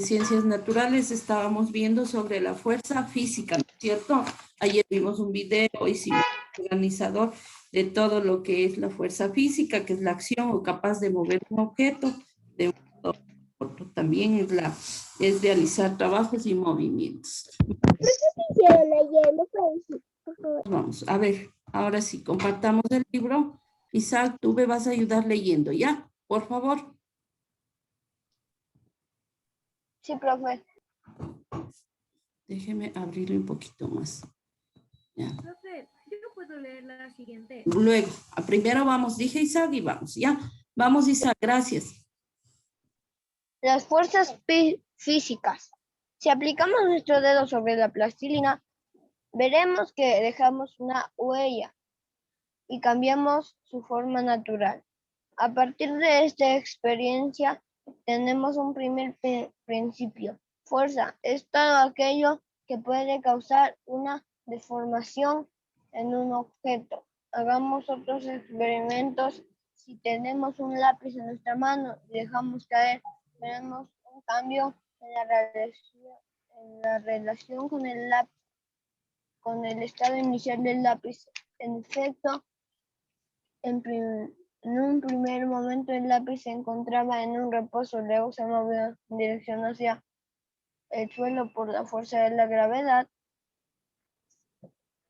ciencias naturales estábamos viendo sobre la fuerza física, ¿no es cierto? Ayer vimos un video, hicimos un organizador de todo lo que es la fuerza física, que es la acción o capaz de mover un objeto de un lado a otro. También es realizar trabajos y movimientos. Vamos, a ver, ahora sí, compartamos el libro. Isaac, tú me vas a ayudar leyendo, ¿ya? Por favor. Sí, profe. Déjeme abrirlo un poquito más. Ya. Profe, yo no puedo leer la siguiente. Luego, primero vamos, dije Isaac y vamos, ¿ya? Vamos, Isaac, gracias. Las fuerzas físicas. Si aplicamos nuestro dedo sobre la plastilina, veremos que dejamos una huella y cambiamos su forma natural. A partir de esta experiencia, tenemos un primer principio. Fuerza es todo aquello que puede causar una deformación en un objeto. Hagamos otros experimentos. Si tenemos un lápiz en nuestra mano y dejamos caer, veremos un cambio en la relación con el lápiz, con el estado inicial del lápiz. En efecto, en un primer momento el lápiz se encontraba en un reposo, luego se movió en dirección hacia el suelo por la fuerza de la gravedad.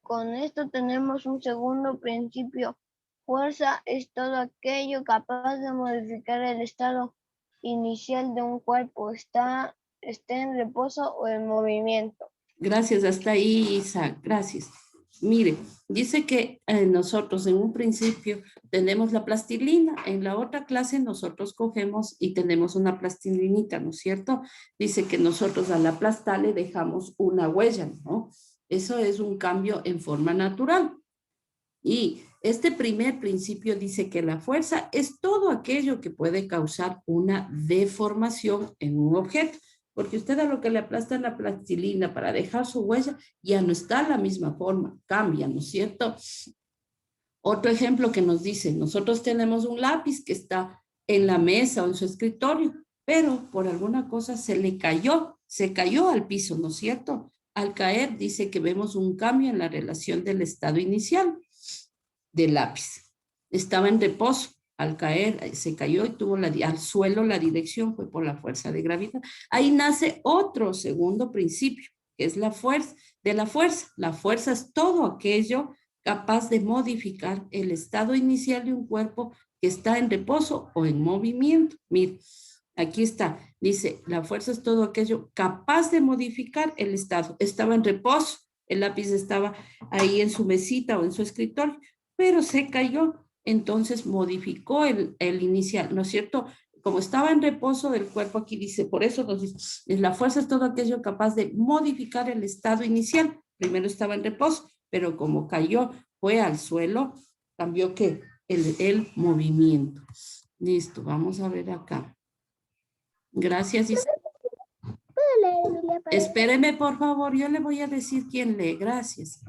Con esto tenemos un segundo principio. Fuerza es todo aquello capaz de modificar el estado inicial de un cuerpo, esté en reposo o en movimiento. Gracias, hasta ahí, Isaac, gracias. Mire, dice que nosotros en un principio tenemos la plastilina, en la otra clase nosotros cogemos y tenemos una plastilinita, ¿no es cierto? Dice que nosotros a la aplastar le dejamos una huella, ¿no? Eso es un cambio en forma natural. Y este primer principio dice que la fuerza es todo aquello que puede causar una deformación en un objeto. Porque usted a lo que le aplasta la plastilina para dejar su huella, ya no está la misma forma, cambia, ¿no es cierto? Otro ejemplo que nos dice, nosotros tenemos un lápiz que está en la mesa o en su escritorio, pero por alguna cosa se cayó al piso, ¿no es cierto? Al caer dice que vemos un cambio en la relación del estado inicial del lápiz. Estaba en reposo. Al caer, se cayó y tuvo al suelo la dirección, fue por la fuerza de gravedad. Ahí nace otro segundo principio, que es la fuerza de la fuerza. La fuerza es todo aquello capaz de modificar el estado inicial de un cuerpo que está en reposo o en movimiento. Mire, aquí está, dice, la fuerza es todo aquello capaz de modificar el estado. Estaba en reposo, el lápiz estaba ahí en su mesita o en su escritorio, pero se cayó, entonces modificó el inicial, ¿no es cierto? Como estaba en reposo del cuerpo, aquí dice, por eso nos dice, la fuerza es todo aquello capaz de modificar el estado inicial. Primero estaba en reposo, pero como cayó, fue al suelo, cambió ¿qué? El movimiento. Listo, vamos a ver acá. Gracias. Espéreme, por favor, yo le voy a decir quién lee. Gracias.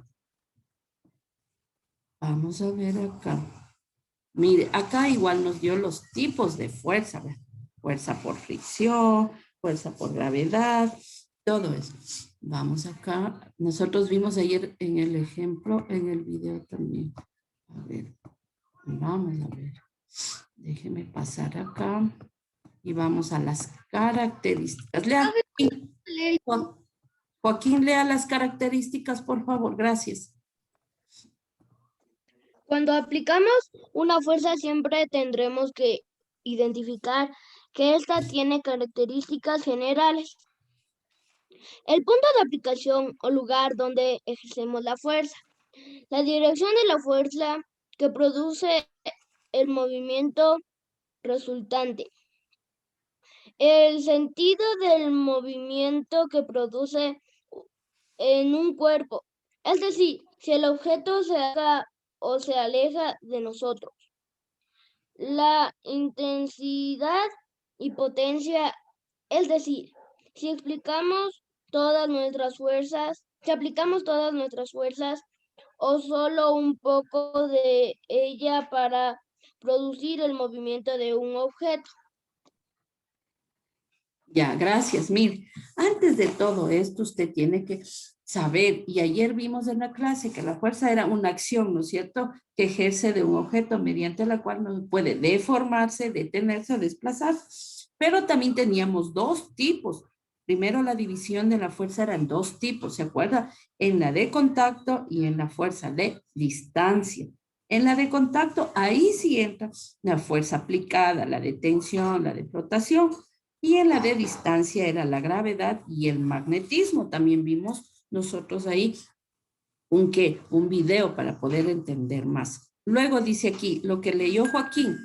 Vamos a ver acá. Mire, acá igual nos dio los tipos de fuerza. ¿Verdad? Fuerza por fricción, fuerza por gravedad, todo eso. Vamos acá. Nosotros vimos ayer en el ejemplo, en el video también. A ver, vamos a ver. Déjeme pasar acá. Y vamos a las características. Lea, Joaquín, lea las características, por favor. Gracias. Cuando aplicamos una fuerza siempre tendremos que identificar que ésta tiene características generales. El punto de aplicación o lugar donde ejercemos la fuerza. La dirección de la fuerza que produce el movimiento resultante. El sentido del movimiento que produce en un cuerpo. Es decir, si el objeto se acerca o se aleja de nosotros. La intensidad y potencia, es decir, si aplicamos todas nuestras fuerzas o solo un poco de ella para producir el movimiento de un objeto. Ya, gracias. Mire, antes de todo esto, usted tiene que saber, y ayer vimos en la clase que la fuerza era una acción, ¿no es cierto?, que ejerce de un objeto mediante la cual no puede deformarse, detenerse o desplazarse. Pero también teníamos dos tipos. Primero, la división de la fuerza eran dos tipos, ¿se acuerda? En la de contacto y en la fuerza de distancia. En la de contacto, ahí sí entra la fuerza aplicada, la de tensión, la de flotación. Y en la de distancia era la gravedad y el magnetismo. También vimos nosotros ahí un video para poder entender más. Luego dice aquí, lo que leyó Joaquín,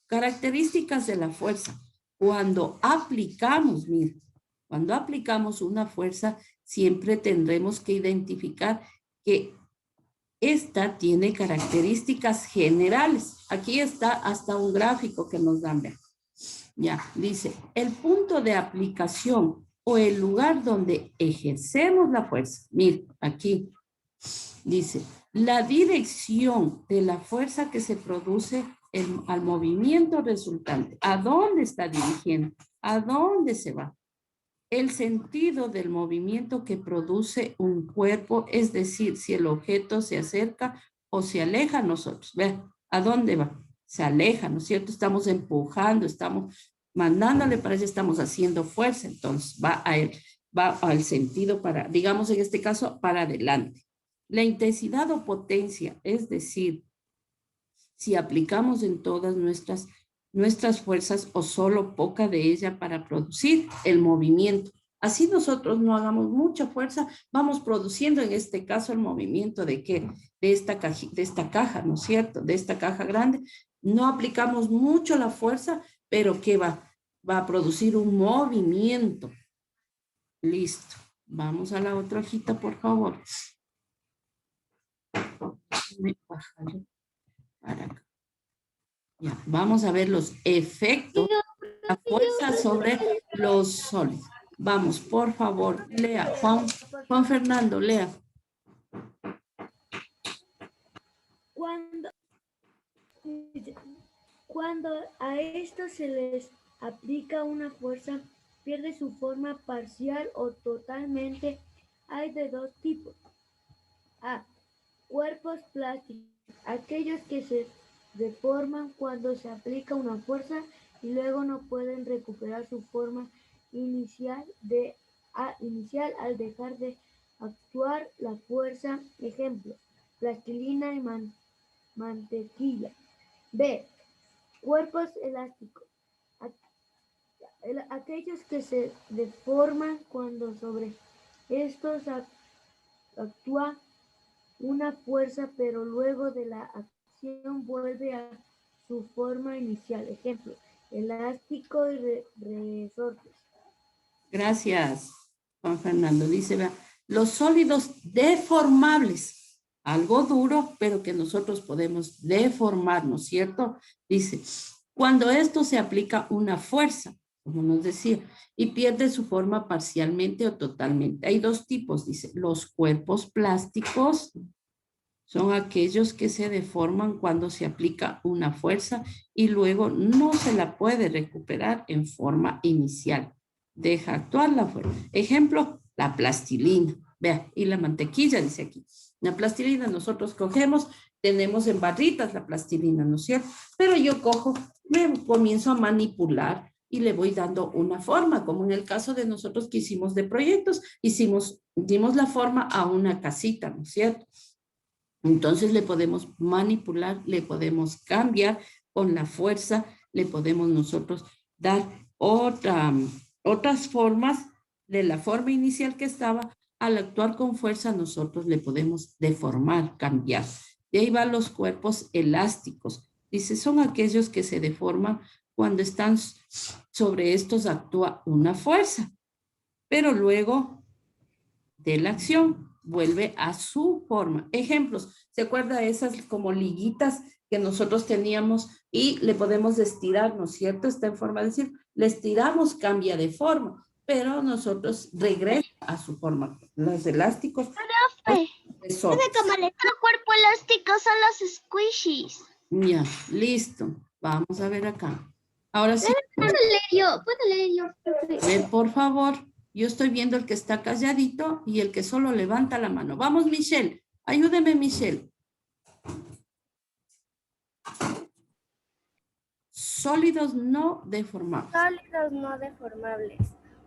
características de la fuerza. Cuando aplicamos, mire, cuando aplicamos una fuerza, siempre tendremos que identificar que esta tiene características generales. Aquí está hasta un gráfico que nos dan, vean. Ya, dice, el punto de aplicación o el lugar donde ejercemos la fuerza. Mire, aquí dice, la dirección de la fuerza que se produce al movimiento resultante. ¿A dónde está dirigiendo? ¿A dónde se va? El sentido del movimiento que produce un cuerpo, es decir, si el objeto se acerca o se aleja a nosotros. Vean, ¿a dónde va? Se aleja, ¿no es cierto? Estamos empujando, estamos mandándole para allá, estamos haciendo fuerza, entonces va al sentido para, digamos en este caso, para adelante. La intensidad o potencia, es decir, si aplicamos en todas nuestras fuerzas o solo poca de ella para producir el movimiento. Así nosotros no hagamos mucha fuerza, vamos produciendo en este caso el movimiento de ¿qué? De esta caja, ¿no es cierto? De esta caja grande. No aplicamos mucho la fuerza, pero ¿qué va? Va a producir un movimiento. Listo. Vamos a la otra hojita, por favor. Para acá. Ya, vamos a ver los efectos de la fuerza sobre los sólidos. Vamos, por favor, lea. Juan Fernando, lea. Cuando a esto se les aplica una fuerza, pierde su forma parcial o totalmente. Hay de dos tipos. A. Cuerpos plásticos, aquellos que se deforman cuando se aplica una fuerza y luego no pueden recuperar su forma inicial al dejar de actuar la fuerza. Ejemplo, plastilina y mantequilla. B. Cuerpos elásticos, aquellos que se deforman cuando sobre estos actúa una fuerza, pero luego de la acción vuelve a su forma inicial. Ejemplo, elástico y resortes. Gracias, Juan Fernando. Dice, vea, los sólidos deformables, algo duro, pero que nosotros podemos deformar, ¿no es cierto? Dice, cuando esto se aplica una fuerza, como nos decía, y pierde su forma parcialmente o totalmente. Hay dos tipos, dice, los cuerpos plásticos son aquellos que se deforman cuando se aplica una fuerza y luego no se la puede recuperar en forma inicial. Deja actuar la fuerza. Ejemplo, la plastilina. Vea, y la mantequilla, dice aquí. La plastilina nosotros cogemos, tenemos en barritas la plastilina, ¿no es cierto? Pero yo cojo, me comienzo a manipular y le voy dando una forma, como en el caso de nosotros que hicimos de proyectos, dimos la forma a una casita, ¿no es cierto? Entonces le podemos manipular, le podemos cambiar con la fuerza, le podemos nosotros dar otras formas de la forma inicial que estaba. Al actuar con fuerza nosotros le podemos deformar, cambiar. De ahí van los cuerpos elásticos. Dice, son aquellos que se deforman cuando están sobre estos actúa una fuerza, pero luego de la acción vuelve a su forma. Ejemplos, ¿se acuerda de esas como liguitas que nosotros teníamos y le podemos estirar, ¿no es cierto? Está en forma de decir, le estiramos, cambia de forma, pero nosotros regresa a su forma. Los elásticos. Los cuerpos elásticos son los squishies. Ya, listo. Vamos a ver acá. Ahora sí, Puedo leer yo. por favor. Yo estoy viendo el que está calladito y el que solo levanta la mano. Vamos, Michelle. Ayúdeme, Michelle. Sólidos no deformables. Sólidos no deformables,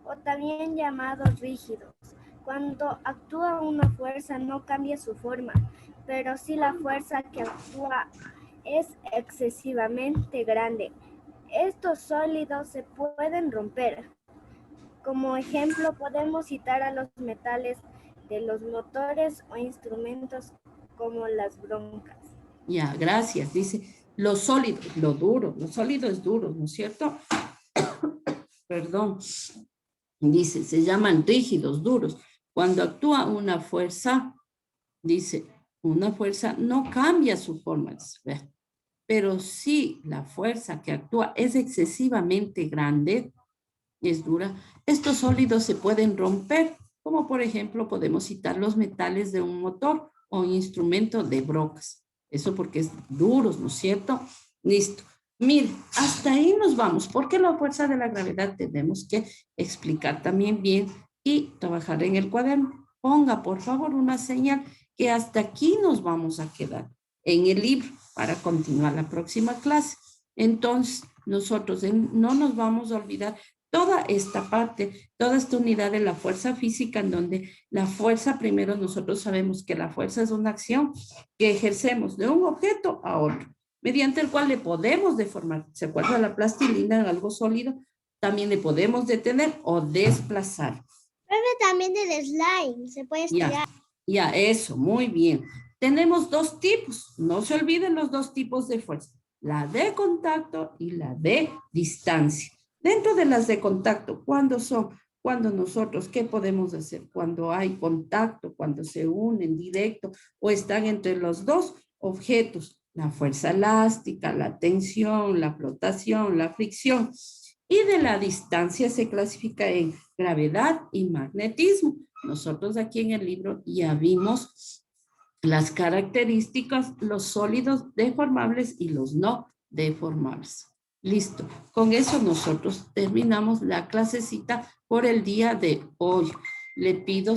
o también llamados rígidos. Cuando actúa una fuerza no cambia su forma, pero si la fuerza que actúa es excesivamente grande, estos sólidos se pueden romper. Como ejemplo podemos citar a los metales de los motores o instrumentos como las broncas. Ya, gracias. Dice, los sólidos, lo duro, los sólidos duros, ¿no es cierto? Perdón. Dice, se llaman rígidos, duros. Cuando actúa una fuerza, dice, una fuerza no cambia su forma. Pero si la fuerza que actúa es excesivamente grande, es dura, estos sólidos se pueden romper, como por ejemplo podemos citar los metales de un motor o un instrumento de brocas. Eso porque es duros, ¿no es cierto? Listo. Mire, hasta ahí nos vamos, porque la fuerza de la gravedad tenemos que explicar también bien y trabajar en el cuaderno. Ponga, por favor, una señal que hasta aquí nos vamos a quedar en el libro para continuar la próxima clase. Entonces, nosotros no nos vamos a olvidar toda esta parte, toda esta unidad de la fuerza física, en donde la fuerza, primero nosotros sabemos que la fuerza es una acción que ejercemos de un objeto a otro, mediante el cual le podemos deformar. ¿Se acuerda la plastilina en algo sólido? También le podemos detener o desplazar. También del slime, se puede estirar. Ya, eso, muy bien. Tenemos dos tipos, no se olviden los dos tipos de fuerza, la de contacto y la de distancia. Dentro de las de contacto, ¿cuándo son? Cuando nosotros, ¿qué podemos hacer? Cuando hay contacto, cuando se unen directo o están entre los dos objetos, la fuerza elástica, la tensión, la flotación, la fricción. Y de la distancia se clasifica en gravedad y magnetismo. Nosotros aquí en el libro ya vimos las características, los sólidos deformables y los no deformables. Listo. Con eso nosotros terminamos la clasecita por el día de hoy. Le pido